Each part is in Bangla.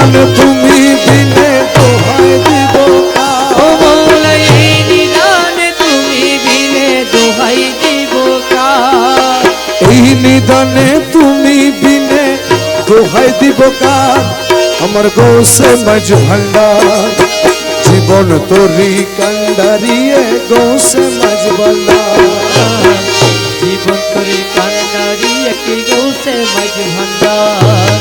নিদান তুমি বিনে দোহাই দিব ও মৌলা এই নিদান তুমি বিনে দোহাই দিব কার এই নিদানে তুমি বিনে দোহাই দিব কার আমার গৌসে মাঝ ভান্ডার জীবন তোরি কান্ডারিয়ে গৌসে মাঝ ভান্ডার জীবন তোরে কান্ডারি কি গৌসে মাঝ ভান্ডার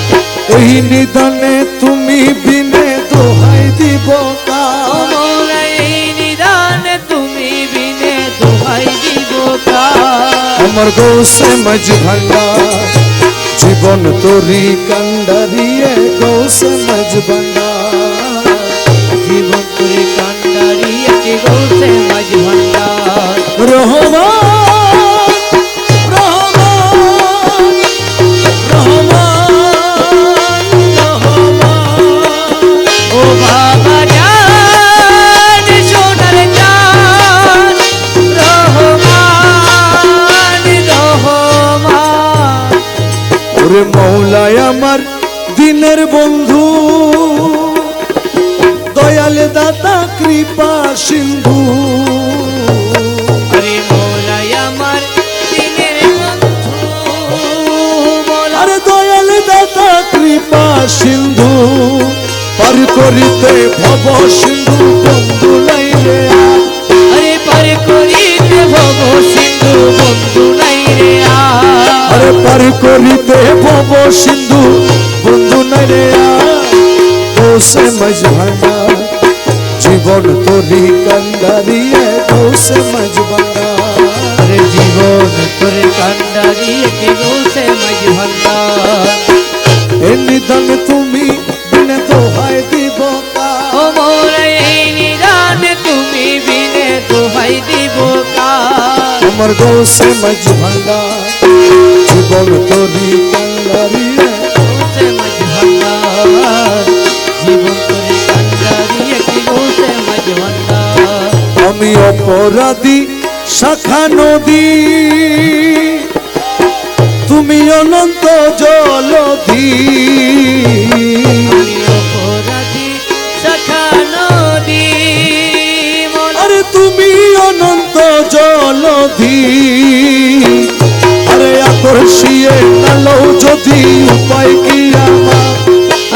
এই নিদানে তুমি বিনে দোহাই দিব ও কার মৌলা এই নিদান তুমি বিনে দোহাই দিব কার আমার গৌসে মাঝ ভান্ডার জীবন তোরি কান্ডারিয়ে গৌসে মাঝ ভান্ডার জীবন তোরে কান্ডারি কি গৌসে মাঝ ভান্ডার রহমান রহমান রহমান রহমান ও বাবা জান সোনার জান রহমান রহমান ওরে মৌলায় আমার দিনের বন্ধু দয়াল দাতা কৃপা সিন্ধু আরে মৌলাই আমার দিনের বন্ধু মৌলা আরে দয়াল দাতা কৃপা সিন্ধু পার করিতে ভব সিন্ধু বন্ধু নাই রে আরে পার করিতে ভব সিন্ধু বন্ধু নাই রে আরে পার করিতে ভব সিন্ধু বন্ধু নাই রে দোষে মাঝ ভান্ডার জীবন তোরি কান্ডারিয়ে দোষে মাঝ ভান্ডার আরে জীবন তোরে কান্ডারি কি গৌসে মাঝ ভান্ডার এ নিদান তুমি বিনে দোহাই দিব কার ও মৌলা এই নিদান তুমি বিনে দোহাই দিব কার আমার দোষে মাঝ ভান্ডার জীবন তোরি কান্ডারিয়ে গৌসে মাঝ ভান্ডার জীবন তোরে কান্ডারি কি গৌসে মাঝ ভান্ডার আমি অপরাধী শাখা নদী তুমি অনন্ত জলধি আমি অপরাধী শাখা নদী আরে তুমি অনন্ত জলধি আরে আকর্ষিয়ে নালো যদি উপায় কি আমার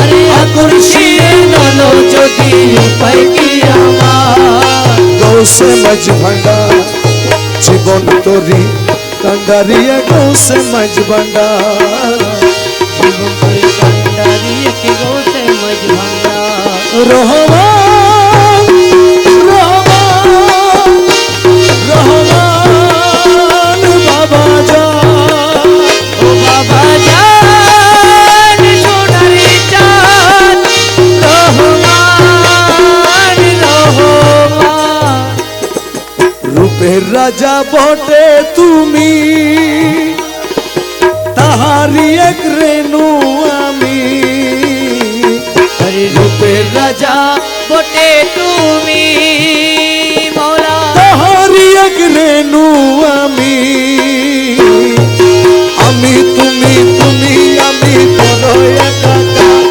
আরে আকর্ষিয়ে নালো যদি উপায় কি আমার গৌসে মাঝ ভান্ডার জীবন তোরি কান্ডারিয়ে গৌসে মাঝ ভান্ডার জীবন তোরে কান্ডারি কি গৌসে মাঝ ভান্ডার রহমান রহমান রহমান বাবা জান ও বাবা জান সোনার জান রহমান রহমান রূপের রাজা বটে তুমি তাহারি এক রেণু আমি আরে রূপের রাজা বটে তুমি মৌলা তাহারি এক রেণু আমি আমি তুমি তুমি আমি করো একাকার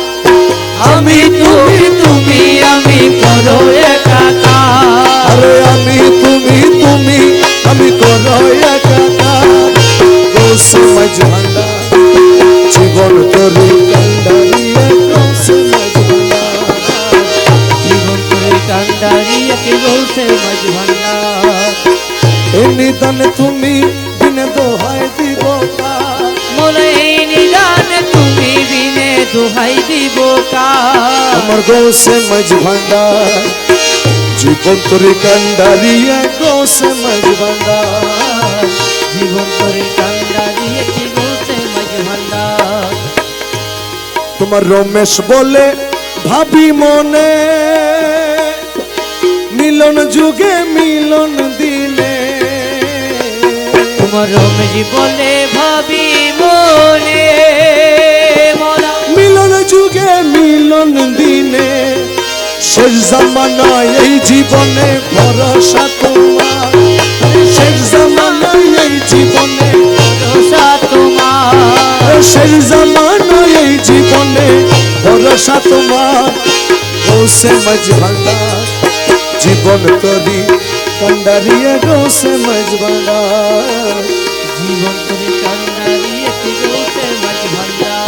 আমি তুমি তুমি আমি করো একাকার আরে আমি তুমি তুমি আমি করো একাকার গৌসে মাঝ ভান্ডার জীবন তোরি কান্ডারিয়ে গৌসে মাঝ ভান্ডার জীবন তোরে কান্ডারি কি গৌসে মাঝ ভান্ডার এ নিদান তুমি বিনে দোহাই দিব কার মৌলা এই নিদান তুমি বিনে দোহাই দিব কার আমার গৌসে মাঝ ভান্ডার জীবন তোরি কান্ডারিয়ে গৌসে মাঝ ভান্ডার জীবন তোরে কান্ডারি কি গৌসে মাঝ ভান্ডার তোমার রমেশ বলে ভাবি মনে মিলন যুগে মিলন দিনে তোমার রমেশ বলে ভাবি মনে মৌলা মিলন যুগে মিলন দিনে শেষ জামানায় এই জীবনে ভরসা তোমার শেষ জামানায় এই জীবনে ভরসা তোমার শেষ জামানায় এই জীবনে ভরসা তোমার গৌসে মাঝ ভান্ডার জীবন তরি কান্ডারিয়া গৌসে মাঝ ভান্ডার জীবন করে কান্ডারিয়ে গৌসে মাঝ ভান্ডার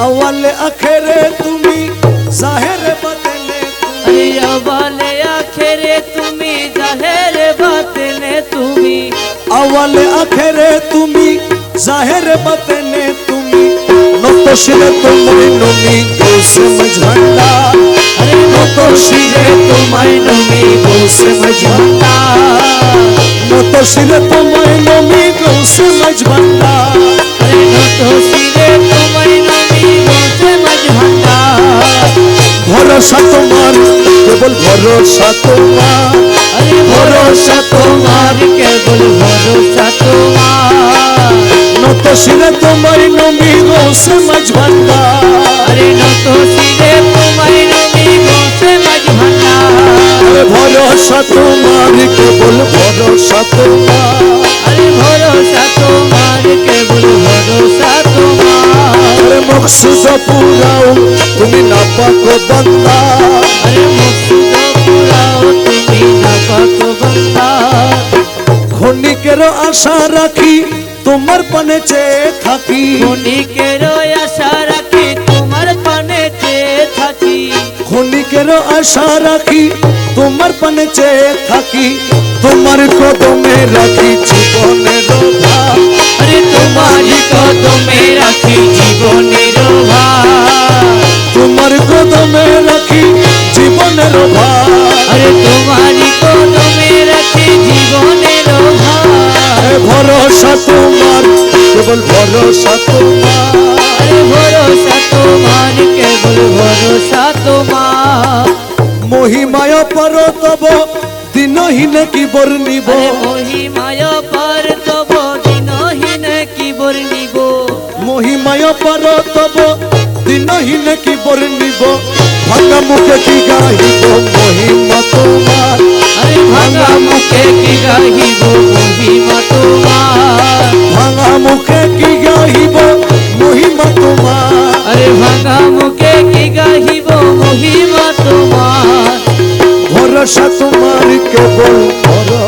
আওয়ালে আখেরে তুমি জাহেরে বাতেনে अरे अवाले आखिरे तुम्ही जाहिर बातने तुम्ही আওয়ালে আখেরে তুমি জাহেরে বাতেনে তুমি নত শিরে তোমায় নমি গৌসে মাঝ ভান্ডার अरे নত শিরে তোমায় নমি গৌসে মাঝ ভান্ডার নত শিরে তোমায় নমি গৌসে মাঝ ভান্ডার अरे न तो सिरे तुम्हारी नमी गौसे मज भंडार ভরসা তোমার কেবল ভরসা তোমার अरे भरोसा तुम्हार केवल भरोसा तुम्हार নত শিরে তোমায় নমি গৌসে মাঝ ভান্ডার अरे न तो सिरे तुम्हारी नमी गौसे मज भंडार ভরসা তোমার কেবল ভরসা তোমার अरे भरोसा तुम्हार केवल भरोसा तुम्हार মকসুদ পুরাও তুমি না পাকো বান্দা अरे मकसूद पुराओ तुम्ही ना पाको बंदा ক্ষণিকের আশা রাখি তোমার পানে চেয়ে থাকি ক্ষণিকের আশা রাখি তোমার পানে চেয়ে থাকি ক্ষণিকের আশা রাখি তোমার পানে চেয়ে থাকি তোমার কদমে রাখি জীবনের ভার अरे तुम्हारी कदमे राखी जीवनेर भार তোমার কদমে রাখি জীবনের ভার अरे तुम्हारी कदमे राखी जीवनेर भार ভরসা তোমার কেবল ভরসা তোমার अरे भरोसा तुम्हार केवल भरोसा तुम्हार মহিমায় পর তব দিনহীন কি বর্ণিব अरे महिमाय पर तब दिनहीन की बर्णिब মহিমায় পর তব দিনহীন কি বর্ণিব ভাঙা মুখে কি গাহিব মহিমা তোমার अरे भांगा मुखे की गाहिब महिमा तुम्हार ভাঙা মুখে কি গাহিব মহিমা তোমার अरे भांगा मुखे की गाहिब महिमा तुम्हार ভরসা তোমার কেবল ভরসা